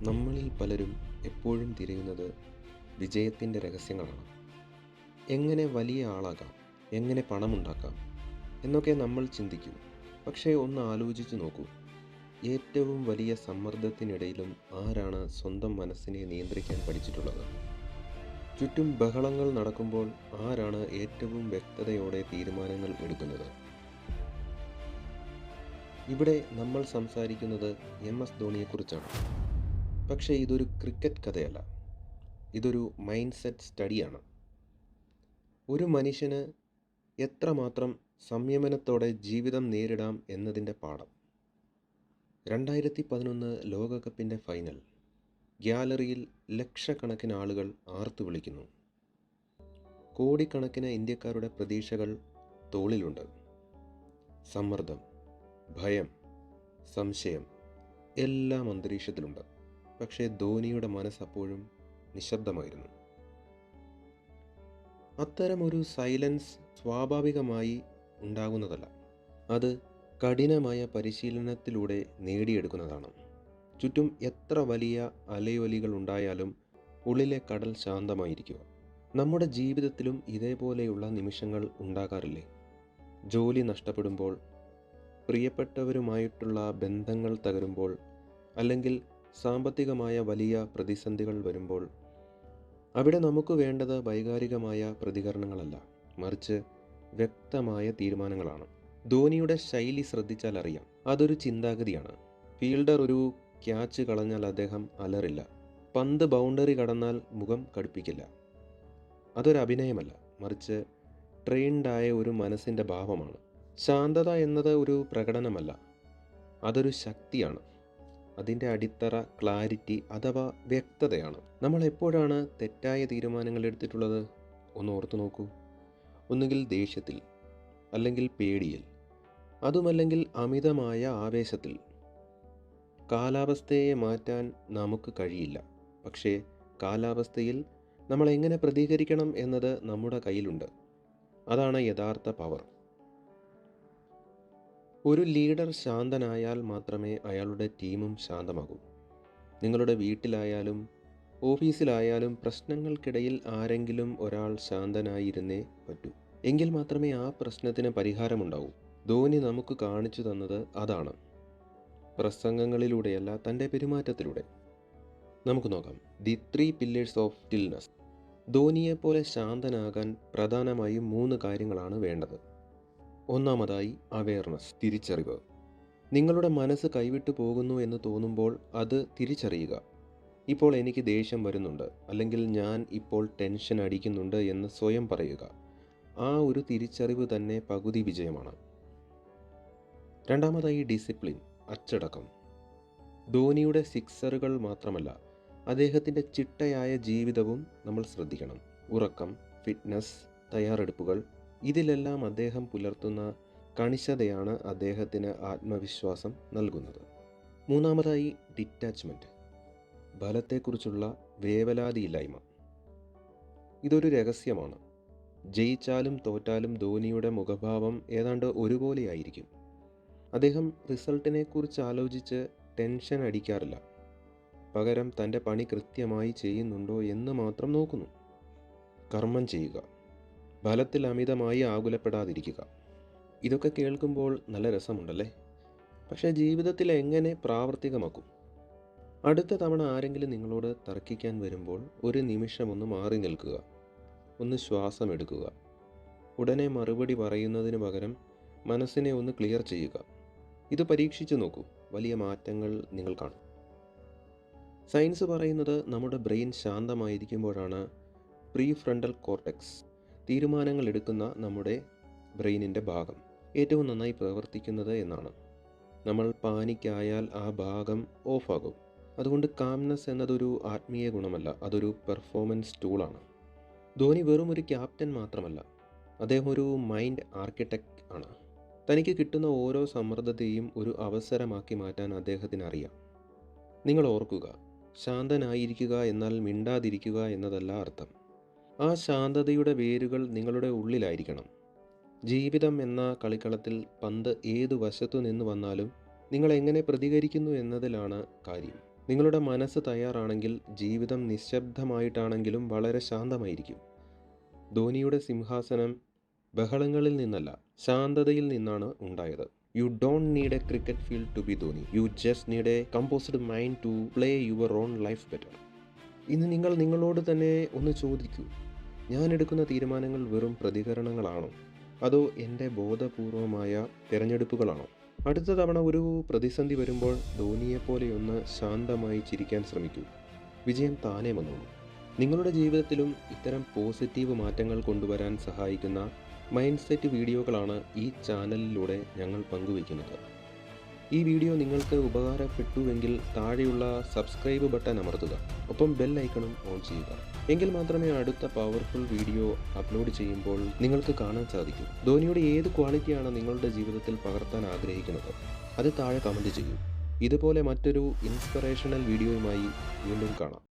നമ്മളിൽ പലരും എപ്പോഴും തിരയുന്നത് വിജയത്തിൻ്റെ രഹസ്യങ്ങളാണ്. എങ്ങനെ വലിയ ആളാകാം, എങ്ങനെ പണമുണ്ടാക്കാം എന്നൊക്കെ നമ്മൾ ചിന്തിക്കും. പക്ഷേ ഒന്ന് ആലോചിച്ചു നോക്കൂ, ഏറ്റവും വലിയ സമ്മർദ്ദത്തിനിടയിലും ആരാണ് സ്വന്തം മനസ്സിനെ നിയന്ത്രിക്കാൻ പഠിച്ചിട്ടുള്ളത്? ചുറ്റും ബഹളങ്ങൾ നടക്കുമ്പോൾ ആരാണ് ഏറ്റവും വ്യക്തതയോടെ തീരുമാനങ്ങൾ എടുക്കുന്നത്? ഇവിടെ നമ്മൾ സംസാരിക്കുന്നത് MS ധോണിയെക്കുറിച്ചാണ്. പക്ഷേ ഇതൊരു ക്രിക്കറ്റ് കഥയല്ല, ഇതൊരു മൈൻഡ് സെറ്റ് സ്റ്റഡിയാണ്. ഒരു മനുഷ്യന് എത്രമാത്രം സംയമനത്തോടെ ജീവിതം നേരിടാം എന്നതിൻ്റെ പാഠം. 2011 ലോകകപ്പിൻ്റെ ഫൈനൽ. ഗ്യാലറിയിൽ ലക്ഷക്കണക്കിന് ആളുകൾ ആർത്തു വിളിക്കുന്നു. കോടിക്കണക്കിന് ഇന്ത്യക്കാരുടെ പ്രതീക്ഷകൾ തോളിലുണ്ട്. സമ്മർദ്ദം, ഭയം, സംശയം എല്ലാം അന്തരീക്ഷത്തിലുണ്ട്. പക്ഷേ ധോണിയുടെ മനസ്സപ്പോഴും നിശബ്ദമായിരുന്നു. അത്തരമൊരു സൈലൻസ് സ്വാഭാവികമായി ഉണ്ടാകുന്നതല്ല, അത് കഠിനമായ പരിശീലനത്തിലൂടെ നേടിയെടുക്കുന്നതാണ്. ചുറ്റും എത്ര വലിയ അലയൊലികൾ ഉണ്ടായാലും ഉള്ളിലെ കടൽ ശാന്തമായിരിക്കുക. നമ്മുടെ ജീവിതത്തിലും ഇതേപോലെയുള്ള നിമിഷങ്ങൾ ഉണ്ടാകാറില്ലേ? ജോലി നഷ്ടപ്പെടുമ്പോൾ, പ്രിയപ്പെട്ടവരുമായിട്ടുള്ള ബന്ധങ്ങൾ തകരുമ്പോൾ, അല്ലെങ്കിൽ സാമ്പത്തികമായ വലിയ പ്രതിസന്ധികൾ വരുമ്പോൾ, അവിടെ നമുക്ക് വേണ്ടത് വൈകാരികമായ പ്രതികരണങ്ങളല്ല, മറിച്ച് വ്യക്തമായ തീരുമാനങ്ങളാണ്. ധോണിയുടെ ശൈലി ശ്രദ്ധിച്ചാൽ അറിയാം, അതൊരു ചിന്താഗതിയാണ്. ഫീൽഡർ ഒരു ക്യാച്ച് കളഞ്ഞാൽ അദ്ദേഹം അലറില്ല. പന്ത് ബൗണ്ടറി കടന്നാൽ മുഖം കടുപ്പിക്കില്ല. അതൊരു അഭിനയമല്ല, മറിച്ച് ട്രെയിൻഡായ ഒരു മനസ്സിൻ്റെ ഭാവമാണ്. ശാന്തത എന്നത് ഒരു പ്രകടനമല്ല, അതൊരു ശക്തിയാണ്. അതിൻ്റെ അടിത്തറ ക്ലാരിറ്റി അഥവാ വ്യക്തതയാണ്. നമ്മൾ എപ്പോഴാണ് തെറ്റായ തീരുമാനങ്ങൾ എടുത്തിട്ടുള്ളത്? ഒന്ന് ഓർത്തു നോക്കൂ. ഒന്നുകിൽ ദേഷ്യത്തിൽ, അല്ലെങ്കിൽ പേടിയിൽ, അതുമല്ലെങ്കിൽ അമിതമായ ആവേശത്തിൽ. കാലാവസ്ഥയെ മാറ്റാൻ നമുക്ക് കഴിയില്ല, പക്ഷേ കാലാവസ്ഥയിൽ നമ്മൾ എങ്ങനെ പ്രതികരിക്കണം എന്നത് നമ്മുടെ കയ്യിലുണ്ട്. അതാണ് യഥാർത്ഥ പവർ. ഒരു ലീഡർ ശാന്തനായാൽ മാത്രമേ അയാളുടെ ടീമും ശാന്തമാകൂ. നിങ്ങളുടെ വീട്ടിലായാലും ഓഫീസിലായാലും പ്രശ്നങ്ങൾക്കിടയിൽ ആരെങ്കിലും ഒരാൾ ശാന്തനായിരുന്നേ പറ്റൂ. എങ്കിൽ മാത്രമേ ആ പ്രശ്നത്തിന് പരിഹാരമുണ്ടാവൂ. ധോണി നമുക്ക് കാണിച്ചു തന്നത് അതാണ്. പ്രസംഗങ്ങളിലൂടെയല്ല, തൻ്റെ പെരുമാറ്റത്തിലൂടെ. നമുക്ക് നോക്കാം. The 3 pillars of stillness. ധോണിയെപ്പോലെ ശാന്തനാകാൻ പ്രധാനമായും 3 കാര്യങ്ങളാണ് വേണ്ടത്. ഒന്നാമതായി അവെയർനെസ്, തിരിച്ചറിവ്. നിങ്ങളുടെ മനസ്സ് കൈവിട്ടു പോകുന്നു എന്ന് തോന്നുമ്പോൾ അത് തിരിച്ചറിയുക. ഇപ്പോൾ എനിക്ക് ദേഷ്യം വരുന്നുണ്ട്, അല്ലെങ്കിൽ ഞാൻ ഇപ്പോൾ ടെൻഷൻ അടിക്കുന്നുണ്ട് എന്ന് സ്വയം പറയുക. ആ ഒരു തിരിച്ചറിവ് തന്നെ പകുതി വിജയമാണ്. രണ്ടാമതായി ഡിസിപ്ലിൻ, അച്ചടക്കം. ധോണിയുടെ സിക്സറുകൾ മാത്രമല്ല, അദ്ദേഹത്തിൻ്റെ ചിട്ടയായ ജീവിതവും നമ്മൾ ശ്രദ്ധിക്കണം. ഉറക്കം, ഫിറ്റ്നസ്, തയ്യാറെടുപ്പുകൾ, ഇതിലെല്ലാം അദ്ദേഹം പുലർത്തുന്ന കണിശതയാണ് അദ്ദേഹത്തിന് ആത്മവിശ്വാസം നൽകുന്നത്. മൂന്നാമതായി ഡിറ്റാച്ച്മെൻറ്റ്, ഫലത്തെക്കുറിച്ചുള്ള വേവലാതിയില്ലായ്മ. ഇതൊരു രഹസ്യമാണ്. ജയിച്ചാലും തോറ്റാലും ധോണിയുടെ മുഖഭാവം ഏതാണ്ട് ഒരുപോലെയായിരിക്കും. അദ്ദേഹം റിസൾട്ടിനെക്കുറിച്ച് ആലോചിച്ച് ടെൻഷൻ അടിക്കാറില്ല. പകരം തൻ്റെ പണി കൃത്യമായി ചെയ്യുന്നുണ്ടോ എന്ന് മാത്രം നോക്കുന്നു. കർമ്മം ചെയ്യുക, ഫലത്തിൽ അമിതമായി ആകുലപ്പെടാതിരിക്കുക. ഇതൊക്കെ കേൾക്കുമ്പോൾ നല്ല രസമുണ്ടല്ലേ? പക്ഷേ ജീവിതത്തിൽ എങ്ങനെ പ്രാവർത്തികമാക്കും? അടുത്ത തവണ ആരെങ്കിലും നിങ്ങളോട് തർക്കിക്കാൻ വരുമ്പോൾ ഒരു നിമിഷം ഒന്ന് മാറി നിൽക്കുക, ഒന്ന് ശ്വാസം എടുക്കുക. ഉടനെ മറുപടി പറയുന്നതിന് പകരം മനസ്സിനെ ഒന്ന് ക്ലിയർ ചെയ്യുക. ഇത് പരീക്ഷിച്ചു നോക്കൂ, വലിയ മാറ്റങ്ങൾ നിങ്ങൾ കാണും. സയൻസ് പറയുന്നത് നമ്മുടെ ബ്രെയിൻ ശാന്തമായിരിക്കുമ്പോഴാണ് പ്രീ ഫ്രണ്ടൽ കോർട്ടെക്സ്, തീരുമാനങ്ങൾ എടുക്കുന്ന നമ്മുടെ ബ്രെയിനിൻ്റെ ഭാഗം, ഏറ്റവും നന്നായി പ്രവർത്തിക്കുന്നത് എന്നാണ്. നമ്മൾ പാനിക്കായാൽ ആ ഭാഗം ഓഫാകും. അതുകൊണ്ട് കാംനെസ് എന്നതൊരു ആത്മീയ ഗുണമല്ല, അതൊരു പെർഫോമൻസ് ടൂളാണ്. ധോണി വെറും ഒരു ക്യാപ്റ്റൻ മാത്രമല്ല, അദ്ദേഹം ഒരു മൈൻഡ് ആർക്കിടെക്റ്റ് ആണ്. തനിക്ക് കിട്ടുന്ന ഓരോ സമ്മർദ്ദത്തെയും ഒരു അവസരമാക്കി മാറ്റാൻ അദ്ദേഹത്തിന് അറിയാം. നിങ്ങൾ ഓർക്കുക, ശാന്തനായിരിക്കുക എന്നാൽ മിണ്ടാതിരിക്കുക എന്നതല്ല അർത്ഥം. ആ ശാന്തതയുടെ വേരുകൾ നിങ്ങളുടെ ഉള്ളിലായിരിക്കണം. ജീവിതം എന്ന കളിക്കളത്തിൽ പന്ത് ഏതു വശത്തു നിന്ന് വന്നാലും നിങ്ങൾ എങ്ങനെ പ്രതികരിക്കുന്നു എന്നതിലാണ് കാര്യം. നിങ്ങളുടെ മനസ്സ് തയ്യാറാണെങ്കിൽ ജീവിതം നിശബ്ദമായിട്ടാണെങ്കിലും വളരെ ശാന്തമായിരിക്കും. ധോനിയുടെ സിംഹാസനം ബഹളങ്ങളിൽ നിന്നല്ല, ശാന്തതയിൽ നിന്നാണ് ഉണ്ടായത്. You don't need a cricket field to be Dhoni. You just need a composed mind to play your own life better. ഇന്ന് നിങ്ങൾ നിങ്ങളോട് തന്നെ ഒന്ന് ചോദിക്കൂ, ഞാൻ എടുക്കുന്ന തീരുമാനങ്ങൾ വെറും പ്രതികരണങ്ങളാണോ, അതോ എൻ്റെ ബോധപൂർവമായ തിരഞ്ഞെടുപ്പുകളാണോ? അടുത്ത തവണ ഒരു പ്രതിസന്ധി വരുമ്പോൾ ധോനിയെപ്പോലെയൊന്ന് ശാന്തമായി ചിരിക്കാൻ ശ്രമിക്കൂ. വിജയം താനേ വന്നോളൂ. നിങ്ങളുടെ ജീവിതത്തിലും ഇത്തരം പോസിറ്റീവ് മാറ്റങ്ങൾ കൊണ്ടുവരാൻ സഹായിക്കുന്ന മൈൻഡ് സെറ്റ് വീഡിയോകളാണ് ഈ ചാനലിലൂടെ ഞങ്ങൾ പങ്കുവയ്ക്കുന്നത്. ഈ വീഡിയോ നിങ്ങൾക്ക് ഉപകാരപ്പെട്ടുവെങ്കിൽ താഴെയുള്ള സബ്സ്ക്രൈബ് ബട്ടൺ അമർത്തുക. ഒപ്പം ബെൽ ഐക്കണും ഓൺ ചെയ്യുക. എങ്കിൽ മാത്രമേ അടുത്ത പവർഫുൾ വീഡിയോ അപ്ലോഡ് ചെയ്യുമ്പോൾ നിങ്ങൾക്ക് കാണാൻ സാധിക്കൂ. ധോനിയുടെ ഏത് ക്വാളിറ്റിയാണ് നിങ്ങളുടെ ജീവിതത്തിൽ പകർത്താൻ ആഗ്രഹിക്കുന്നത്? അത് താഴെ കമൻറ്റ് ചെയ്യൂ. ഇതുപോലെ മറ്റൊരു ഇൻസ്പിറേഷണൽ വീഡിയോയുമായി വീണ്ടും കാണാം.